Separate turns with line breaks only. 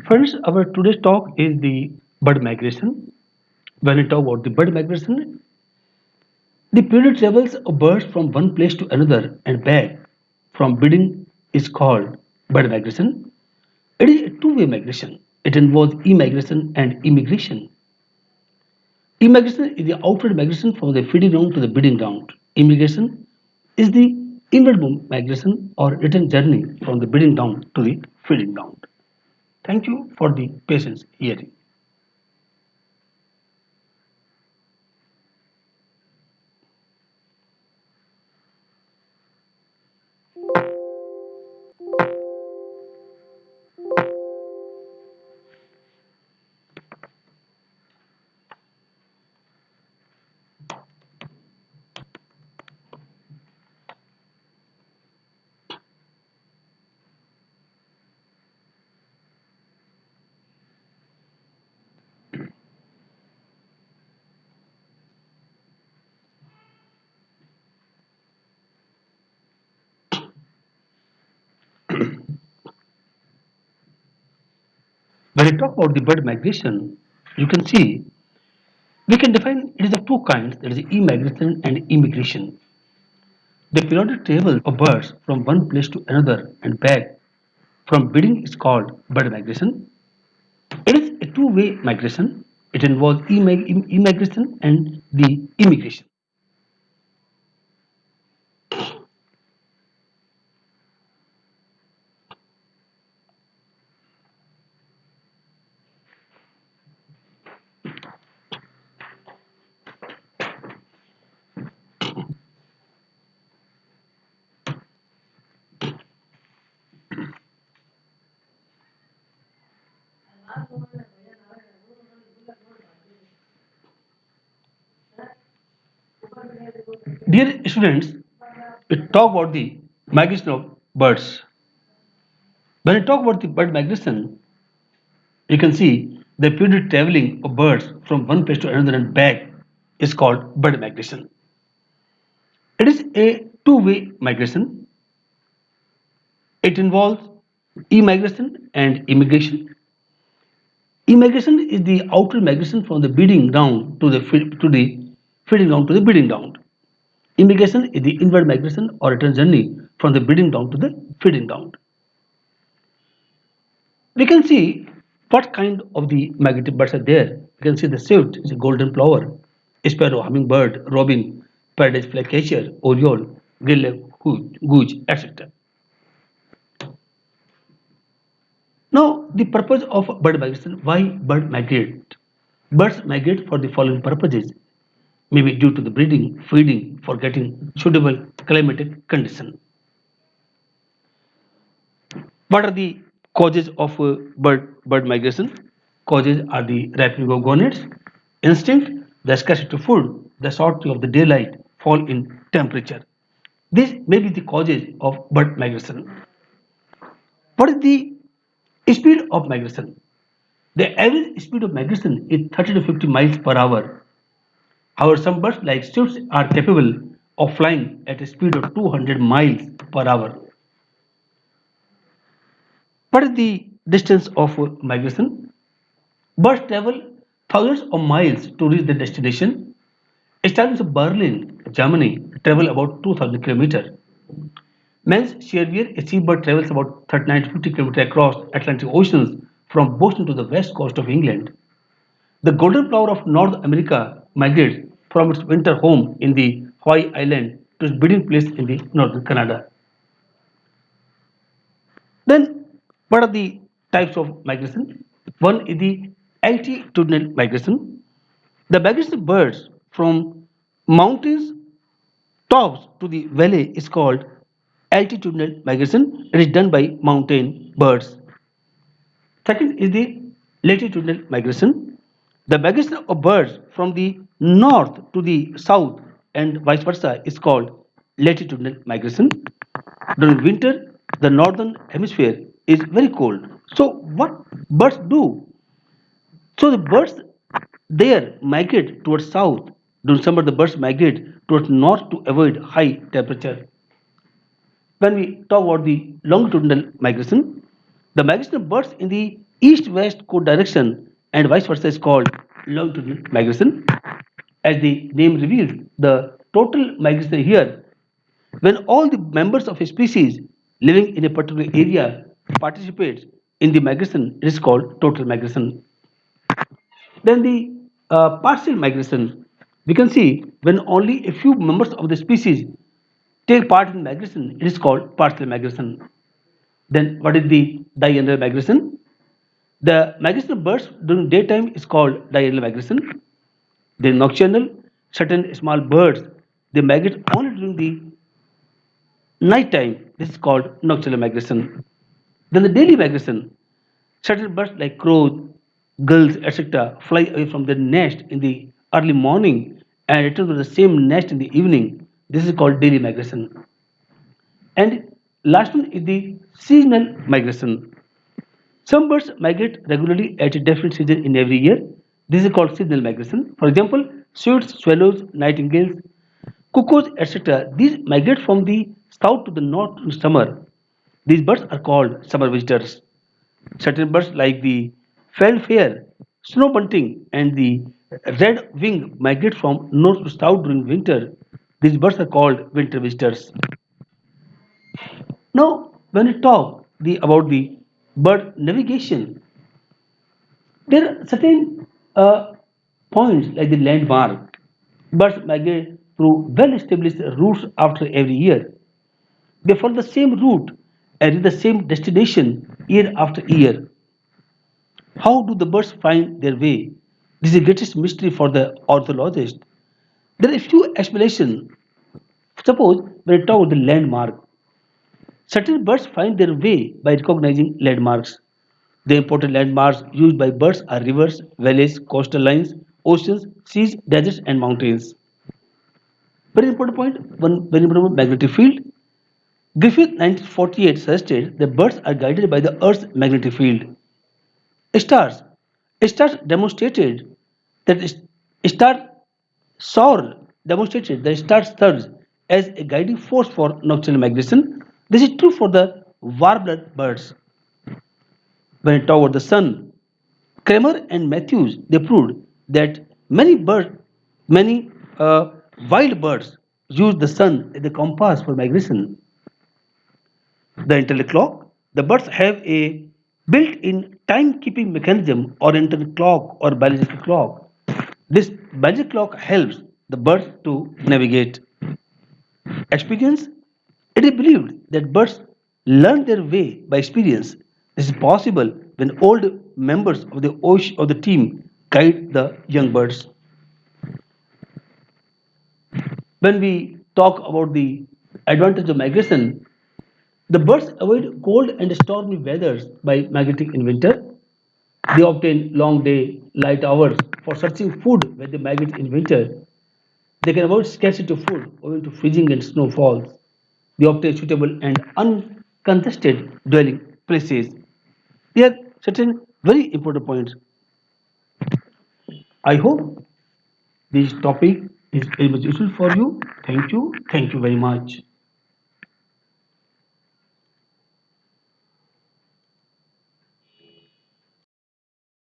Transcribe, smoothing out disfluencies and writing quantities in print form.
Friends, our today's talk is the bird migration. When we talk about the bird migration, the period travels of birds from one place to another and back from breeding is called bird migration. It is a two-way migration. It involves immigration and immigration. Immigration is the outward migration from the feeding ground to the breeding ground. Immigration is the inward migration or return journey from the breeding ground to the feeding ground. Thank you for the patience hearing. When we talk about the bird migration, you can see we can define it is of two kinds, that is immigration and immigration. The periodic travel of birds from one place to another and back from breeding is called bird migration. It is a two-way migration. It involves immigration and the immigration. Dear students, we talk about the migration of birds. When we talk about the bird migration, you can see the periodic traveling of birds from one place to another and back is called bird migration. It is a two-way migration. It involves immigration and immigration. Immigration is the outward migration from the breeding ground to the feeding ground to the breeding ground. Immigration is the inward migration or return journey from the breeding ground to the feeding ground. We can see what kind of the migratory birds are there. We can see the swift, the golden plover, sparrow, hummingbird, robin, paradise flycatcher, oriole, grey-lag goose, etc. Now, the purpose of bird migration. Why bird migrate? Birds migrate for the following purposes. Maybe due to the breeding, feeding, for getting suitable climatic condition. What are the causes of bird migration? Causes are the ripening of gonads, instinct, the scarcity of food, the shortness of the daylight, fall in temperature. These may be the causes of bird migration. What is the speed of migration? The average speed of migration is 30 to 50 miles per hour. However, some birds like swifts are capable of flying at a speed of 200 miles per hour. What is the distance of migration? Birds travel thousands of miles to reach their destination. Stallions of Berlin, Germany, travel about 2,000 kilometers. Men's Shervier, a seabird, travels about 39 to 50 kilometers across Atlantic oceans from Boston to the west coast of England. The golden plover of North America migrates from its winter home in the Hawaii Island to its breeding place in the northern Canada. Then, what are the types of migration? One is the altitudinal migration. The migration of birds from mountains tops to the valley is called altitudinal migration. It is done by mountain birds. Second is the latitudinal migration. The migration of birds from the north to the south and vice versa is called latitudinal migration. During winter, the northern hemisphere is very cold. So, what birds do? So, the birds there migrate towards south. During summer, the birds migrate towards north to avoid high temperature. When we talk about the longitudinal migration, the migration of birds in the east-west co-direction and vice versa is called longitudinal migration. As the name reveals, the total migration here, when all the members of a species living in a particular area participates in the migration, it is called total migration. Then the partial migration, we can see when only a few members of the species take part in migration, it is called partial migration. Then what is the diurnal migration? The migration of birds during daytime is called diurnal migration. The nocturnal, certain small birds, they migrate only during the night time. This is called nocturnal migration. Then the daily migration, certain birds like crows, gulls, etc., fly away from their nest in the early morning and return to the same nest in the evening. This is called daily migration. And last one is the seasonal migration. Some birds migrate regularly at a different season in every year. This is called seasonal migration. For example, swifts, swallows, nightingales, cuckoos, etc. These migrate from the south to the north in summer. These birds are called summer visitors. Certain birds like the fanfare, snow bunting, and the red wing migrate from north to south during winter. These birds are called winter visitors. Now, when we talk about the bird navigation, there are certain points like the landmark. Birds migrate through well-established routes after every year. They follow the same route and reach the same destination year after year. How do the birds find their way? This is the greatest mystery for the ornithologist. There are a few explanations. Suppose when we talk about the landmark, certain birds find their way by recognizing landmarks. The important landmarks used by birds are rivers, valleys, coastal lines, oceans, seas, deserts, and mountains. Very important point, one very important magnetic field. Griffith 1948 suggested that birds are guided by the Earth's magnetic field. Stars. Stars demonstrated that star soar demonstrated that stars serves as a guiding force for nocturnal migration. This is true for the warbler birds. When we talk about the sun, Kramer and Matthews they proved that many wild birds use the sun as a compass for migration. The internal clock, the birds have a built-in time-keeping mechanism or internal clock or biological clock. This biological clock helps the birds to navigate. Experience, it is believed that birds learn their way by experience. This is possible when old members of the team guide the young birds. When we talk about the advantage of migration, the birds avoid cold and stormy weathers by migrating in winter. They obtain long day, light hours for searching food when they migrate in winter. They can avoid scarcity of food owing to freezing and snowfalls. They obtain suitable and uncontested dwelling places. There are certain very important points. I hope this topic is very much useful for you. Thank you. Thank you very much.